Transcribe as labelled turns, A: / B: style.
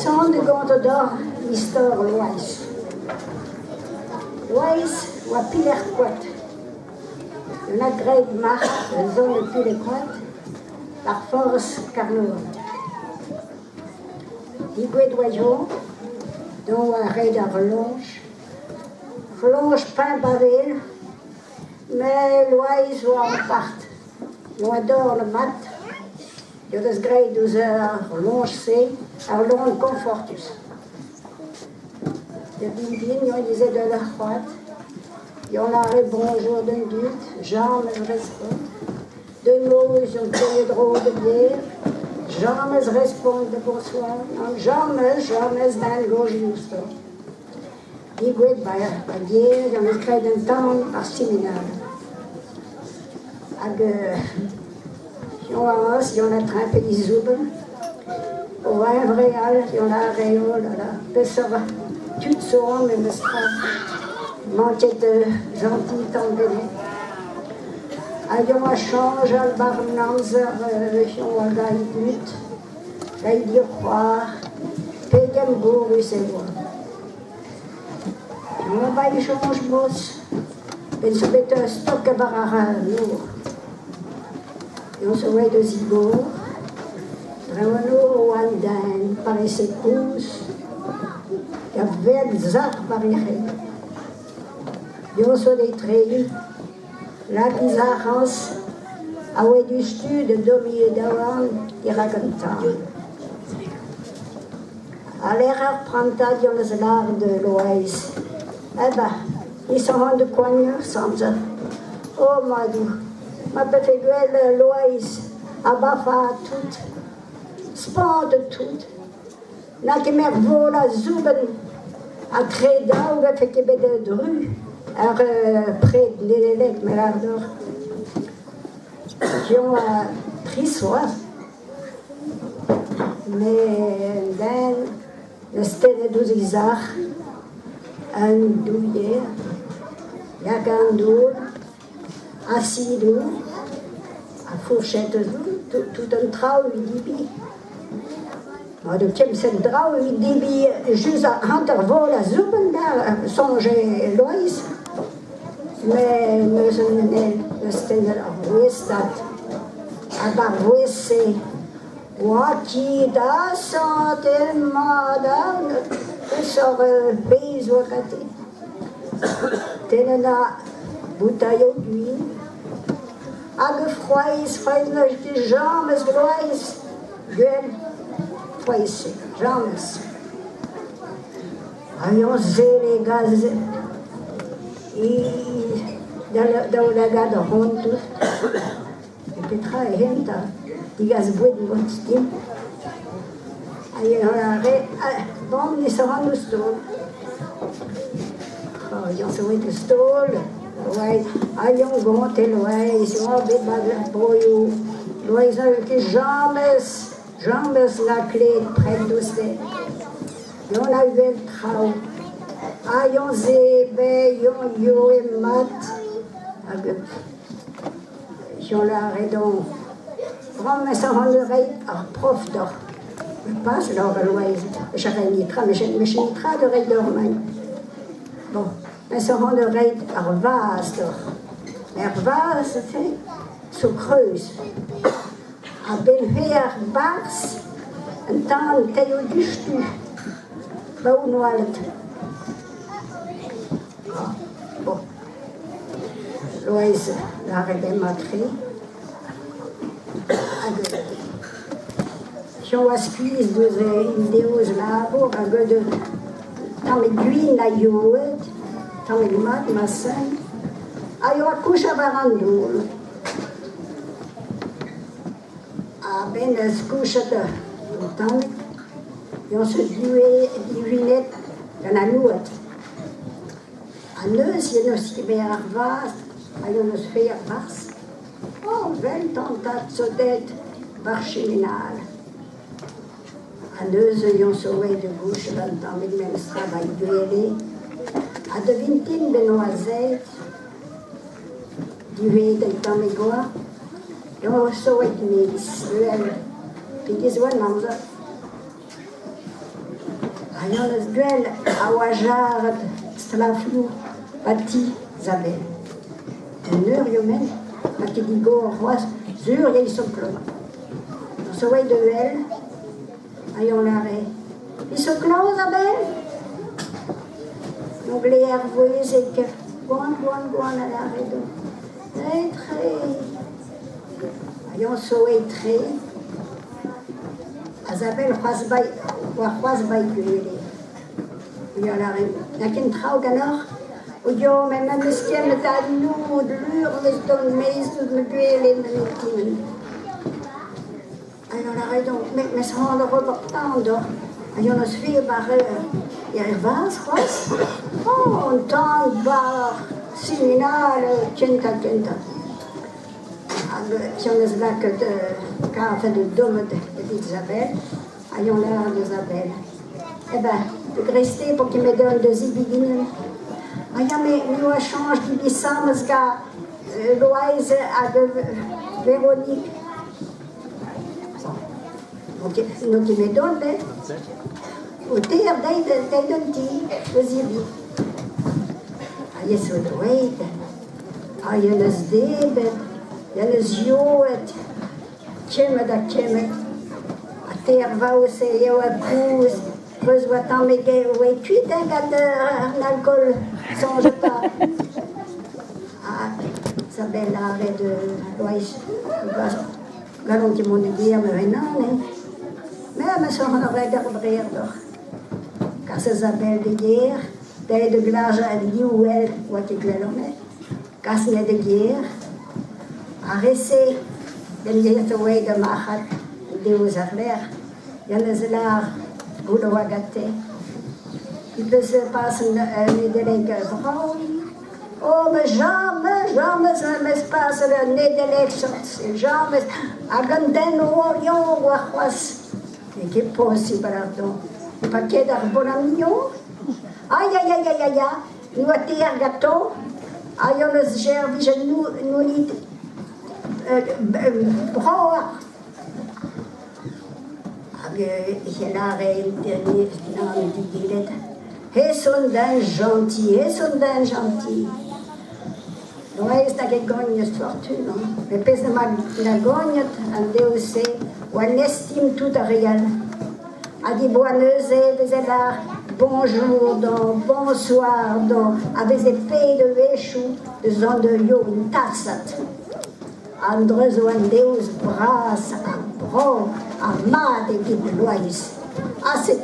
A: Son de gant d'or l'histoire Loïs. Loïs ou à Pilercote. On a gré de marque, la zone de Pilercote, par force Carnot. Digoué d'oiseaux, dont un raid à relonge. Relonge pain bavé, mais Loïs ou en part. On adore le mat. Il y a des gré 12 heures, relonge c'est, alors l'on confortus. De Bindine, on disait de la croix. Il y en a un bonjour d'un but, jamais je réponds. De nous, ils ont payé drôle de bière. Jamais je réponds de bonsoir. Non, jamais d'un gauche juste. Die geht bei bière, on écrit d'un temps par séminaire. Il y en a trempé des zoubes. Au vin vrai, il y en a un rayon, là. Ça va. Tout ça, mais le stress. Manquait de gentil temps de vie. Ayons à changer le barnanzer, on a eu but. J'ai dit croire. Payem beau, oui, c'est moi. On va y changer, boss. Et se met un stock à barara, lourd. Et on se voit de zibour. Vraiment, au Andin, par ses cousses. Il y avait des arbres par les règles. Et on se détruit. La bizarrance, à ouais du stud, de domier d'avant, il raconte. À l'erreur prendra dans les lards de l'Ouest. Eh ben, ils sont rendus coigneux sans eux. Oh, madou, ma petite gueule, l'Ouest, abafa tout, spande tout. N'a que merveille la zouben, à Créda, où elle fait qu'il y ait de rue. Près de l'élève, mais là, qui ont pris soin. Mais ben, le stade de 12 isards, un douillet, la gandoule, assis d'eau, à fourchette d'eau, tout un trau, il dit. De tiem cette trau, il dit, juste à intervalle, à zouben, songer Loïs. Mais nous sommes le stade de l'Ouestat. Alors, c'est Waki da santé madame, et sur pays ou côté. Tenena bouteille d'huile. Ag froid, ne jamais gloise. Gueule, froisse, jamais. Ayons les gaz. Et dans la gare de Honte, et puis très henta, die gaz boued de votre style. Et on a bon, ils se rendent au stôle. Ils ont sauvé le stôle. Ouais, ayons gonté, ouais, ils sont en bête de boyau. Ouais, ils ont été jamais la clé près de l'océan. Et on a eu le trou. Ayons zébé, yo et mat. J'en l'arrête donc. Vraiment, ça rendrait un prof d'or. Je passe l'or à l'ouest. J'avais nitra, mais j'ai nitra de règle d'or. Bon, mais ça rendrait un vase d'or. Mais un vase, c'est sous creuse. Un belvér basse, un temps, un taillot du stu. Bah, où nous allons. Bon, Loïs l'a redémontré. Si on va se cuire une déose là, pour un peu de. Tant d'huile, la yoğurt, tant de mat, ma sœur. Ah, il y a une couche à barandoule. Ah, ben, la couche de. Tant et on se divinait dans la noix. A neus, il y a nos bervas, il y a nos ferbas. Oh, 20 ans de sodet barcheminal. A neus, il y a sauvé de bouche, 20 ans, mais même travail duelé. A de 20 de noisettes, du vin de tamégoa. Et on a sauvé de mis, puis des oies, Ayons le duel à Wajar, Straflou, Pati, Zabel. Une heure, yomen, Pati Digo, Roi, Zur, il sont clos. On se voit de duel, ayons l'arrêt. Ils sont clos, Zabel? Donc les hervois, c'est que, goan, à l'arrêt de. Très. Ayons sauvé très. Azabel, Huasbay, il y a la reine. Il y a qu'une traube alors. Il y a même un monsieur qui a nous, de l'ur, mais il me duel les minutes. Alors la reine, mais ça rend le reportant. Il y a un suivi par il y a un vas, oh, on tente par séminal, kenta. Si on est là que quand on fait de dôme d'Isabelle, ayons l'air d'Isabelle. Eh bien, de rester pour qu'il me donne de zibidines. Mais nous on change qui bissam, parce que Loïse a de Véronique. Donc, nous qui me donne, au terre d'un petit, de zibi. Il y a ce droit, il y a le zdébet. Il y a les yeux, Tchemet, à terre va aussi, il y a un pouce, reçoit tant mais ouais, tu es un gâteur, un alcool, songe pas. Ah, ça belle arrêt de Loïs, galon qui m'ont dit, mais non, mais ça on aurait gardé donc. Car c'est sa belle de guerre, d'ailleurs de glace à l'IOL, ou à qui l'homme, car c'est de guerre. Arrêtez de l'État de Mahat, de aux affaires. Il y a des là, vous le voyez. Il peut se passer un délai oh, mais jamais ça ne se passe le nez d'élection. Jamais. À Ganden, Orion, ou à Roas. Et qui est possible, pardon. Un paquet d'arbonamillon. Aïe. Nous avons un gâteau. Aïe, on se gère, nous n'y. Broer. Il y a la reine dernière, il dit et son d'un gentil. Non, c'est que gagne fortune. Mais pèse la gagne, un déossé, ou un estime tout à réel. A dit bonneuse, vous là, bonjour, bonsoir, avec des pays de véchou, de zone de yo, une tassate. Andres ou Deus braça, a bro, a made de Loïs. Ah, c'est